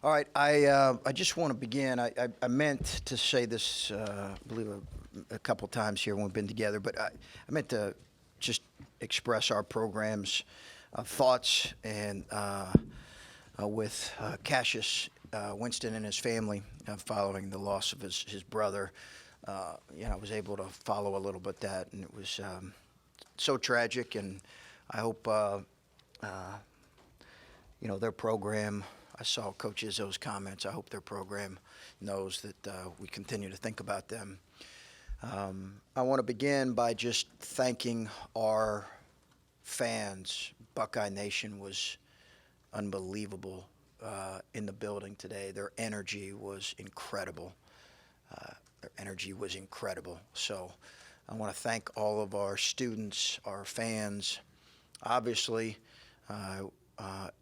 All right, I just want to begin. I meant to say this, I believe a couple times here when we've been together, but I meant to just express our program's thoughts and with Cassius Winston and his family following the loss of his brother. I was able to follow a little bit that, and it was so tragic. And I hope their program. I saw Coach Izzo's comments. I hope their program knows that we continue to think about them. I want to begin by just thanking our fans. Buckeye Nation was unbelievable in the building today. Their energy was incredible. So I want to thank all of our students, our fans. Obviously,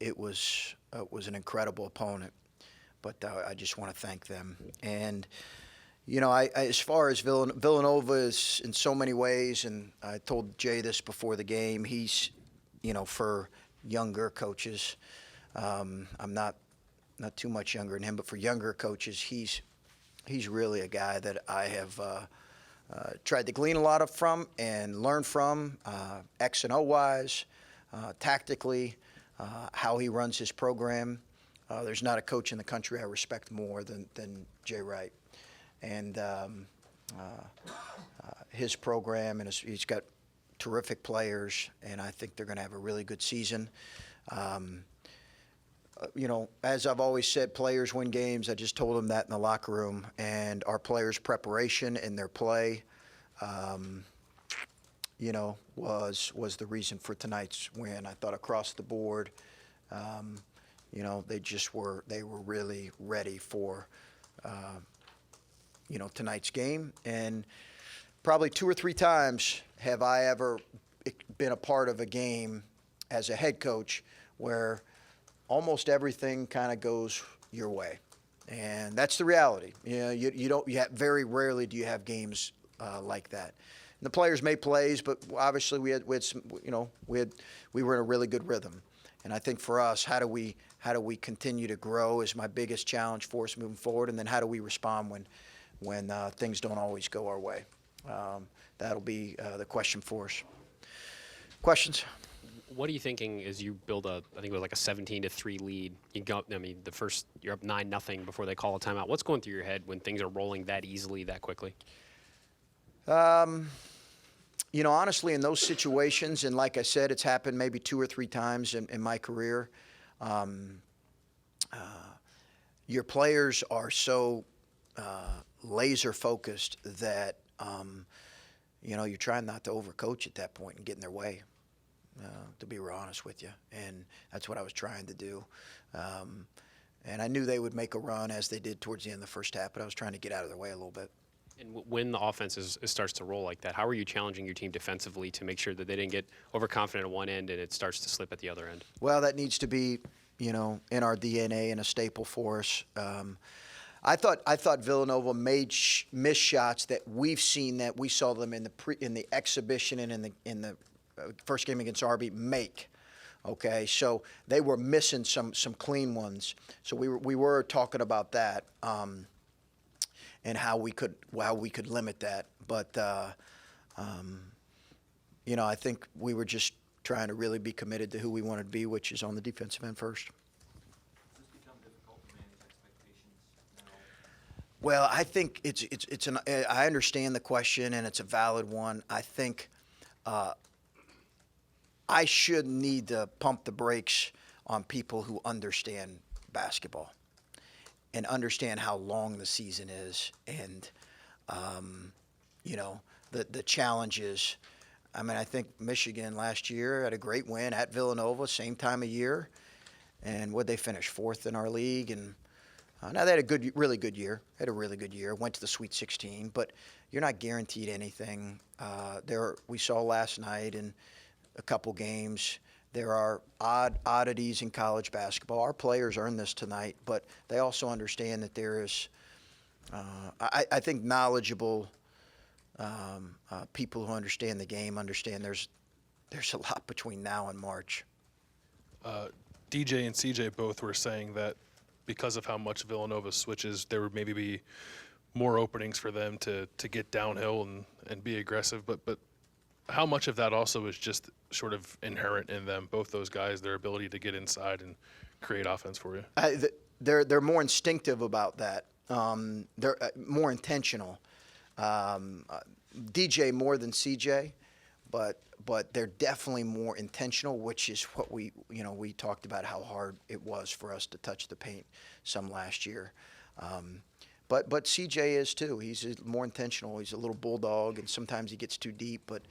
it was an incredible opponent, but I just want to thank them. And as far as Villanova is in so many ways, and I told Jay this before the game, he's for younger coaches, I'm not too much younger than him, but for younger coaches, he's really a guy that I have tried to glean a lot from and learn from, X and O wise, tactically. How he runs his program. There's not a coach in the country I respect more than Jay Wright. And his program, and he's got terrific players, and I think they're going to have a really good season. As I've always said, players win games. I just told them that in the locker room. And our players' preparation and their play was the reason for tonight's win. I thought across the board, they were really ready for, tonight's game. And probably 2 or 3 times have I ever been a part of a game as a head coach where almost everything kind of goes your way. And that's the reality. Very rarely do you have games like that. And the players made plays, but obviously we were in a really good rhythm. And I think for us, how do we continue to grow is my biggest challenge for us moving forward. And then how do we respond when things don't always go our way? That'll be the question for us. Questions? What are you thinking as you build I think it was like a 17-3 lead? You're up 9-0 before they call a timeout. What's going through your head when things are rolling that easily, that quickly? Honestly, in those situations, and like I said, it's happened maybe 2 or 3 times in my career, your players are so laser focused that, you're trying not to overcoach at that point and get in their way, to be real honest with you. And that's what I was trying to do. And I knew they would make a run as they did towards the end of the first half, but I was trying to get out of their way a little bit. And when the offense starts to roll like that, how are you challenging your team defensively to make sure that they didn't get overconfident at one end and it starts to slip at the other end? Well, that needs to be, in our DNA and a staple for us. I thought Villanova made missed shots that we've seen, that we saw them in the exhibition and in the first game against Arby make. Okay, so they were missing some clean ones. So we were talking about that. And how we could limit that, but I think we were just trying to really be committed to who we wanted to be, which is on the defensive end first. Does this become difficult to manage expectations now? Well, I think I understand the question, and it's a valid one. I think I should need to pump the brakes on people who understand basketball and understand how long the season is, and the challenges. I mean, I think Michigan last year had a great win at Villanova, same time of year, and would they finish 4th in our league? And now they had a really good year. Went to the Sweet 16, but you're not guaranteed anything. We saw last night in a couple games. There are oddities in college basketball. Our players earned this tonight, but they also understand that there is, I think, knowledgeable people who understand the game understand there's a lot between now and March. DJ and CJ both were saying that because of how much Villanova switches, there would maybe be more openings for them to get downhill and be aggressive. But how much of that also is just sort of inherent in them, both those guys, their ability to get inside and create offense for you? They're more instinctive about that. They're more intentional. DJ more than CJ, but they're definitely more intentional, which is what we talked about how hard it was for us to touch the paint some last year. But CJ is too. He's more intentional. He's a little bulldog, and sometimes he gets too deep. But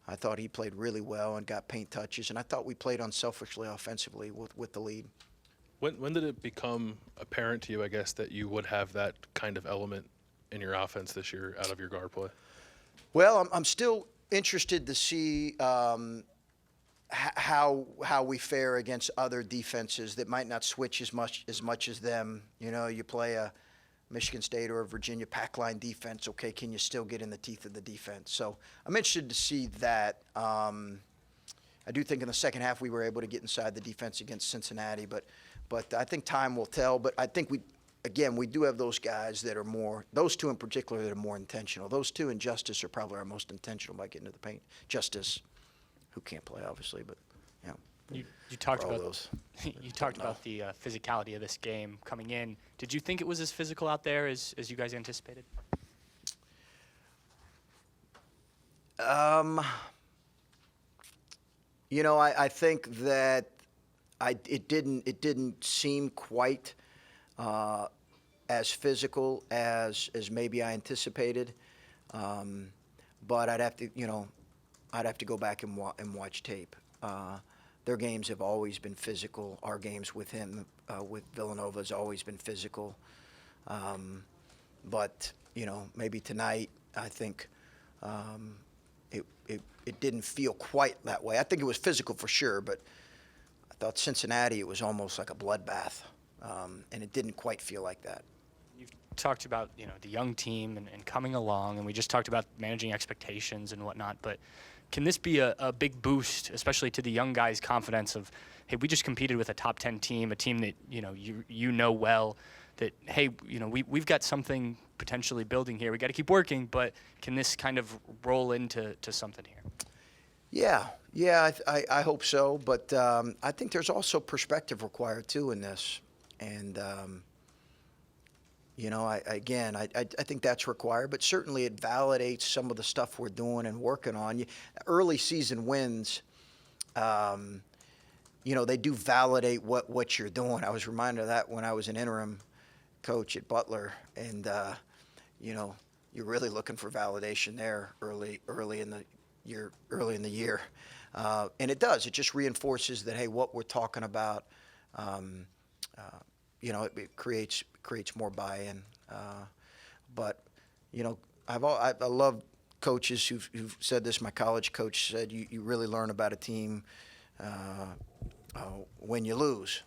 I thought he played really well and got paint touches, and I thought we played unselfishly offensively with the lead. When did it become apparent to you, I guess, that you would have that kind of element in your offense this year out of your guard play? Well, I'm still interested to see how we fare against other defenses that might not switch as much as them. You play a Michigan State or a Virginia pack line defense. Okay, can you still get in the teeth of the defense? So I'm interested to see that. I do think in the second half we were able to get inside the defense against Cincinnati, but I think time will tell. But I think we do have those guys that are more, those two in particular, that are more intentional. Those two and Justice are probably our most intentional by getting to the paint. Justice, who can't play, obviously, but, You talked all about those. you talked about the physicality of this game coming in. Did you think it was as physical out there as you guys anticipated? I think that it didn't seem quite as physical as maybe I anticipated, but I'd have to go back and watch tape. Their games have always been physical. Our games with Villanova has always been physical. But maybe tonight I think it didn't feel quite that way. I think it was physical for sure, but I thought Cincinnati, it was almost like a bloodbath, and it didn't quite feel like that. You've talked about the young team and coming along, and we just talked about managing expectations and whatnot. But can this be a big boost, especially to the young guys' confidence of, hey, we just competed with a top 10 team, a team that you know well, that hey, we've got something potentially building here. We got to keep working, but can this kind of roll into something here? Yeah, I hope so. But I think there's also perspective required too in this, and I think that's required. But certainly it validates some of the stuff we're doing and working on. Early season wins, they do validate what you're doing. I was reminded of that when I was an interim coach at Butler, and you're really looking for validation there early in the year, and it does. It just reinforces that, hey, what we're talking about, it creates more buy-in. But I love coaches who've said this. My college coach said you really learn about a team when you lose.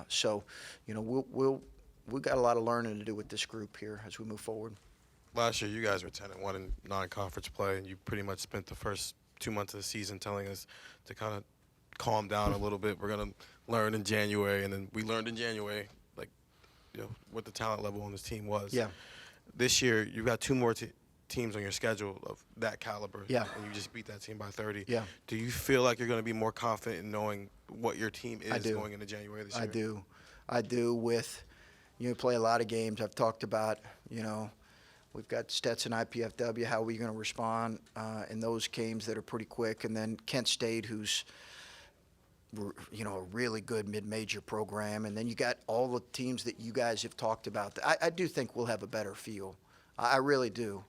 So we've got a lot of learning to do with this group here as we move forward. Last year, you guys were 10-1 in non-conference play, and you pretty much spent the first 2 months of the season telling us to kind of calm down a little bit. We're going to learn in January, and then we learned in January, what the talent level on this team was. Yeah. This year, you've got two more teams on your schedule of that caliber. Yeah. And you just beat that team by 30. Yeah. Do you feel like you're going to be more confident in knowing what your team is going into January this year? I do. With play a lot of games. I've talked about we've got Stetson, IPFW. How are we going to respond in those games that are pretty quick? And then Kent State, who's a really good mid-major program. And then you got all the teams that you guys have talked about. I do think we'll have a better feel. I really do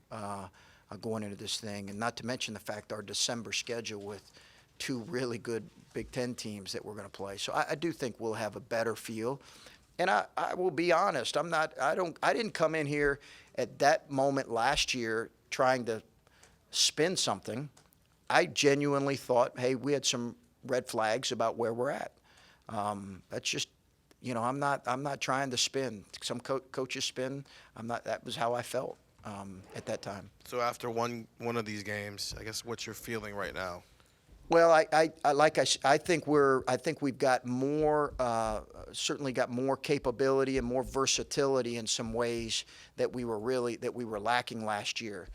going into this thing. And not to mention the fact our December schedule with two really good Big Ten teams that we're going to play. So I do think we'll have a better feel. And I will be honest, I didn't come in here at that moment last year trying to spin something. I genuinely thought, hey, we had some red flags about where we're at. That's just, I'm not trying to spin. Some coaches spin. That was how I felt at that time. So after one of these games, I guess what's your feeling right now? Well, I think we've got more, certainly got more capability and more versatility in some ways that we were lacking last year.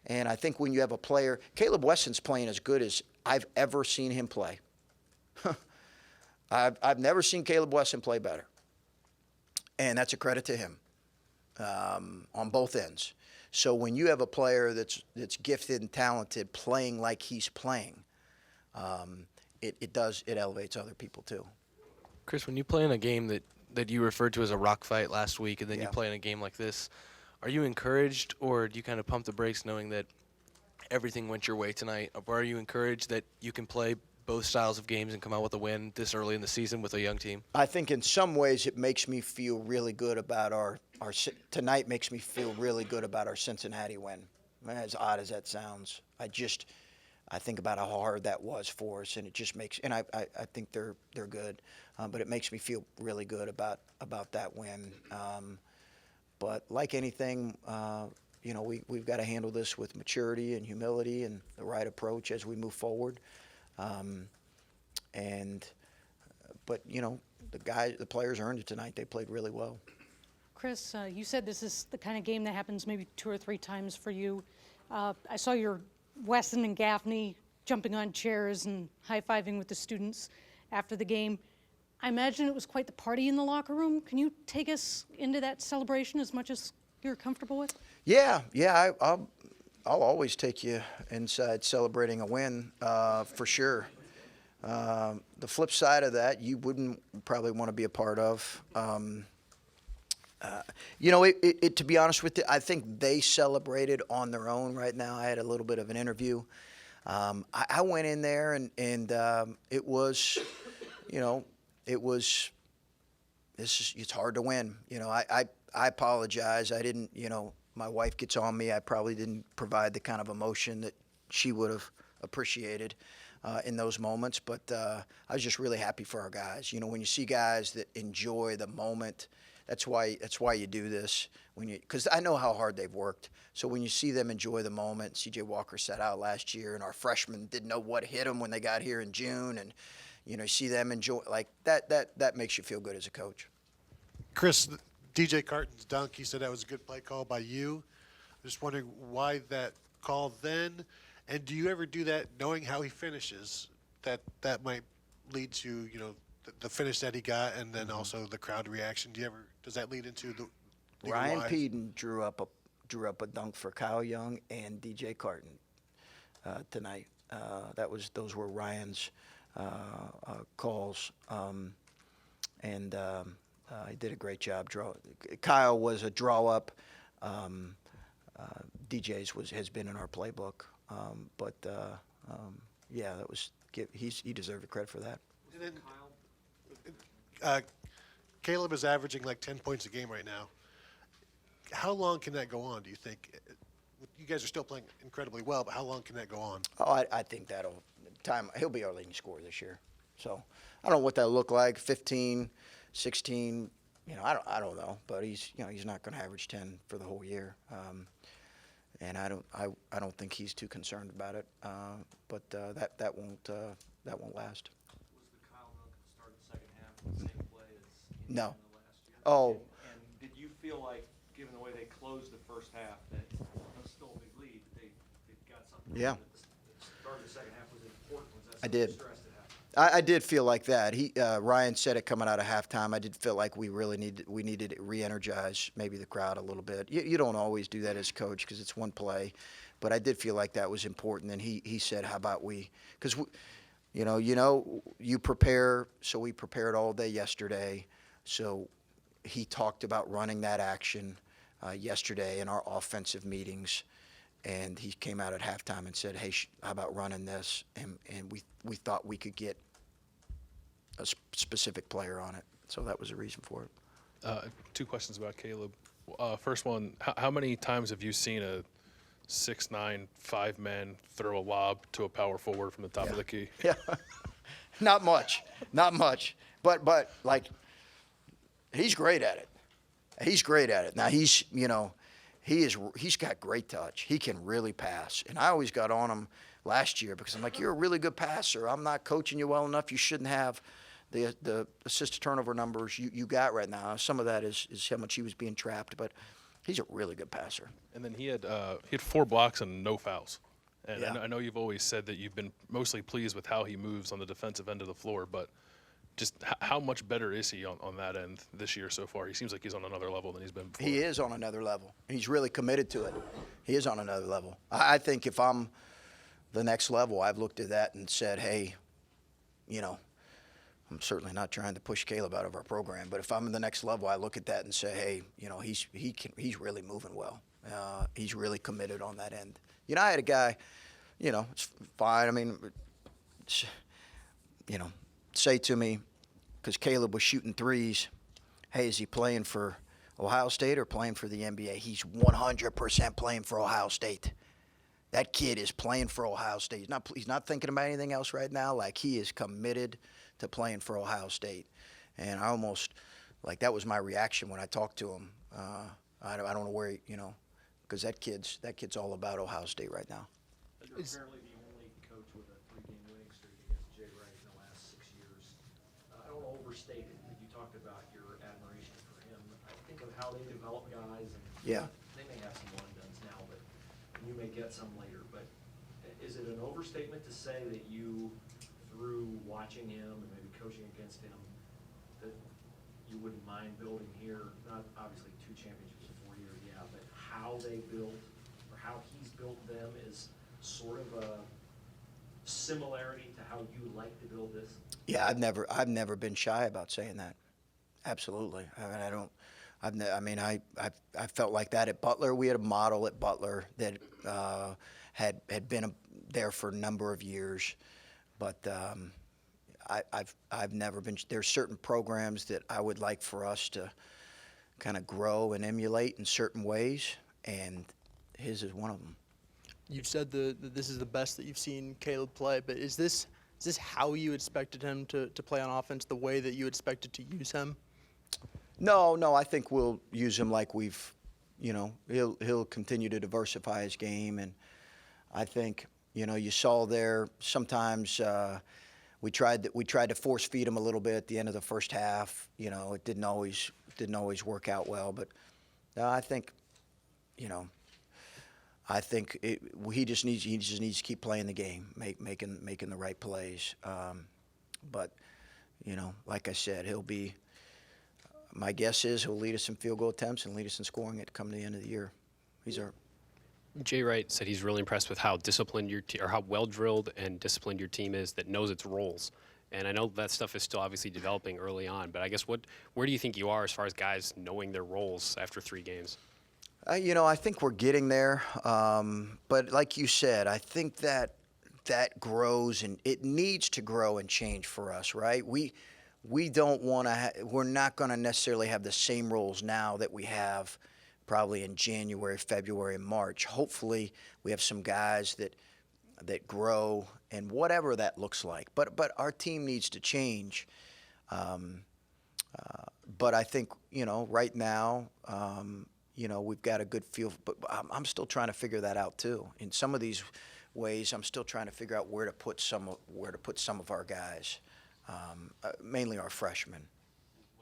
And I think when you have a player, Caleb Wesson's playing as good as I've ever seen him play. I've never seen Caleb Wesson play better. And that's a credit to him on both ends. So when you have a player that's gifted and talented playing like he's playing, it elevates other people too. Chris, when you play in a game that you referred to as a rock fight last week, and then you Yeah. play in a game like this, are you encouraged, or do you kind of pump the brakes knowing that everything went your way tonight? Or are you encouraged that you can play both styles of games and come out with a win this early in the season with a young team? I think in some ways it makes me feel really good about our tonight makes me feel really good about our Cincinnati win. As odd as that sounds, I think about how hard that was for us, and it just makes. And I think they're good, but it makes me feel really good about that win. But like anything, we've got to handle this with maturity and humility and the right approach as we move forward. But the players earned it tonight. They played really well. Chris, you said this is the kind of game that happens maybe 2 or 3 times for you. I saw your Wesson and Gaffney jumping on chairs and high-fiving with the students after the game. I imagine it was quite the party in the locker room. Can you take us into that celebration as much as you're comfortable with? Yeah. I'll always take you inside celebrating a win, for sure. The flip side of that, you wouldn't probably want to be a part of. To be honest with you, I think they celebrated on their own right now. I had a little bit of an interview. I went in there and it was, it's hard to win. I apologize. I didn't, my wife gets on me. I probably didn't provide the kind of emotion that she would have appreciated in those moments. But I was just really happy for our guys. When you see guys that enjoy the moment, that's why you do this. Because I know how hard they've worked. So when you see them enjoy the moment, C.J. Walker sat out last year, and our freshmen didn't know what hit them when they got here in June, and you see them enjoy like that. That makes you feel good as a coach. Chris, DJ Carton's dunk, he said that was a good play call by you. I'm just wondering why that call then, and do you ever do that knowing how he finishes? That might lead to the finish that he got, and then also the crowd reaction. Does that lead into the Ryan Peden drew up a dunk for Kyle Young and DJ Carton tonight. Those were Ryan's calls, and he did a great job. Kyle was a draw up. DJ's has been in our playbook, but he deserved the credit for that. And then, Caleb is averaging like 10 points a game right now. How long can that go on, do you think? You guys are still playing incredibly well, but how long can that go on? Oh, I think he'll be our leading scorer this year. So I don't know what that'll look like, 15, 16, I don't know, but he's not going to average 10 for the whole year. And I don't think he's too concerned about it. But that won't last. Was the Kyle Milk at the start of the second half the same play as No. in the last year? Oh. And did you feel like, given the way they closed the first half, that was still a big lead, that they've got something? Yeah. That the start of the second half was important? Was that I something did. you stressed at half? I did feel like that. Ryan said it coming out of halftime. I did feel like we needed to re-energize maybe the crowd a little bit. You don't always do that as coach because it's one play, but I did feel like that was important. And he said, "How about we?" Because you prepare. So we prepared all day yesterday. So he talked about running that action yesterday in our offensive meetings. And he came out at halftime and said, "Hey, how about running this?" And we thought we could get a specific player on it, so that was the reason for it. 2 questions about Caleb. First one, how many times have you seen a 6'9", 5-man throw a lob to a power forward from the top of the key? Yeah, not much, but like he's great at it. Now he's got great touch. He can really pass, and I always got on him last year because I'm like, you're a really good passer. I'm not coaching you well enough. You shouldn't have the assist to turnover numbers you got right now. Some of that is how much he was being trapped, but he's a really good passer. And then he had 4 blocks and no fouls. And Yeah. I know you've always said that you've been mostly pleased with how he moves on the defensive end of the floor, but just how much better is he on that end this year so far? He seems like he's on another level than he's been before. He is on another level. He's really committed to it. He is on another level. I think if I'm the next level, I've looked at that and said, hey, you know, I'm certainly not trying to push Caleb out of our program, but if I'm in the next level, I look at that and say, hey, you know, he's really moving well. He's really committed on that end. You know, I had a guy, you know, it's fine. I mean, you know, say to me, because Caleb was shooting threes, hey, is he playing for Ohio State or playing for the NBA? He's 100% playing for Ohio State. That kid is playing for Ohio State. He's not thinking about anything else right now. Like, he is committed to playing for Ohio State. And I almost, like, that was my reaction when I talked to him. I don't know where, you know, because that kid's all about Ohio State right now. You're apparently the only coach with a 3-game winning streak against Jay Wright in the last 6 years. I don't want to overstate it, but you talked about your admiration for him. I think of how they develop guys, and Yeah. they may have some one-and-dones now, but you may get some later. But is it an overstatement to say that you, through watching him and maybe coaching against him, that you wouldn't mind building here? Not obviously 2 championships in 4 years, yeah, but how they build or how he's built them is sort of a similarity to how you like to build this? Yeah, I've never been shy about saying that. Absolutely. I mean, I felt like that at Butler. We had a model at Butler that had been there for a number of years, but I've never been. There's certain programs that I would like for us to kind of grow and emulate in certain ways, and his is one of them. You've said that this is the best that you've seen Caleb play, but is this how you expected him to play on offense, the way that you expected to use him? No, I think we'll use him like we've, you know, he'll continue to diversify his game, and I think, you know, you saw there sometimes we tried to force feed him a little bit at the end of the first half. You know, it didn't always work out well, but I think, you know, he just needs to keep playing the game, making the right plays. But, you know, like I said, my guess is he'll lead us in field goal attempts and lead us in scoring at come to the end of the year. Jay Wright said he's really impressed with how disciplined or how well drilled and disciplined your team is that knows its roles. And I know that stuff is still obviously developing early on, but I guess where do you think you are as far as guys knowing their roles after 3 games? You know, I think we're getting there. But like you said, I think that grows, and it needs to grow and change for us, right? We don't want to. We're not going to necessarily have the same roles now that we have probably in January, February, and March. Hopefully, we have some guys that grow, and whatever that looks like. But our team needs to change. But I think, you know, right now, you know, we've got a good feel. But I'm still trying to figure that out too. In some of these ways, I'm still trying to figure out where to put some of our guys, mainly our freshmen.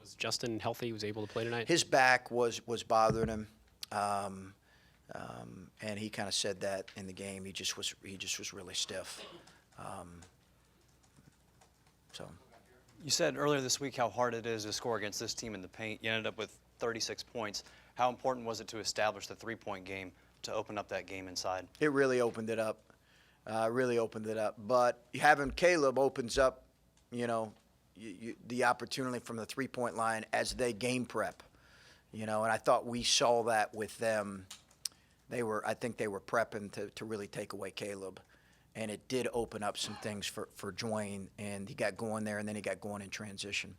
Was Justin healthy? Was able to play tonight? His back was bothering him, and he kind of said that in the game. He just was really stiff. So. You said earlier this week how hard it is to score against this team in the paint. You ended up with 36 points. How important was it to establish the 3-point game to open up that game inside? It really opened it up. But having Caleb opens up, you know, the opportunity from the 3-point line as they game prep. You know, and I thought we saw that with them. I think they were prepping to really take away Caleb. And it did open up some things for Dwayne, and he got going there, and then he got going in transition.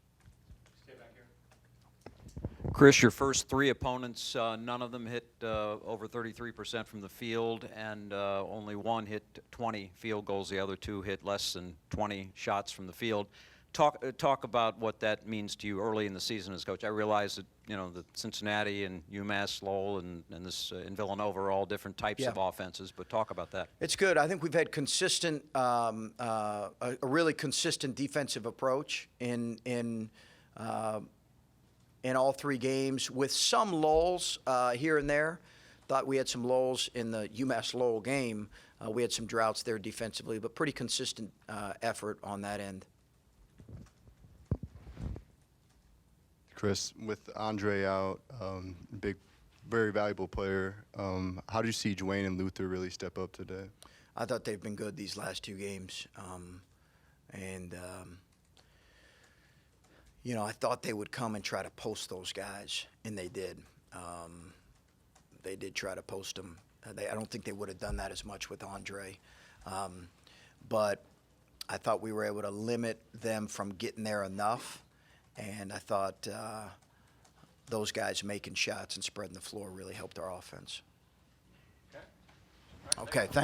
Chris, your first 3 opponents, none of them hit over 33% from the field, and only one hit 20 field goals. The other 2 hit less than 20 shots from the field. Talk about what that means to you early in the season as coach. I realize that the Cincinnati and UMass Lowell and this in Villanova are all different types Yeah. of offenses, but talk about that. It's good. I think we've had consistent, a really consistent defensive approach in all three games, with some lulls here and there. Thought we had some lulls in the UMass Lowell game. We had some droughts there defensively, but pretty consistent effort on that end. Chris, with Andre out, big, very valuable player. How do you see Dwayne and Luther really step up today? I thought they've been good these last two games, I thought they would come and try to post those guys, and they did. They did try to post them. I don't think they would have done that as much with Andre, but I thought we were able to limit them from getting there enough. And I thought those guys making shots and spreading the floor really helped our offense. Okay, thank you.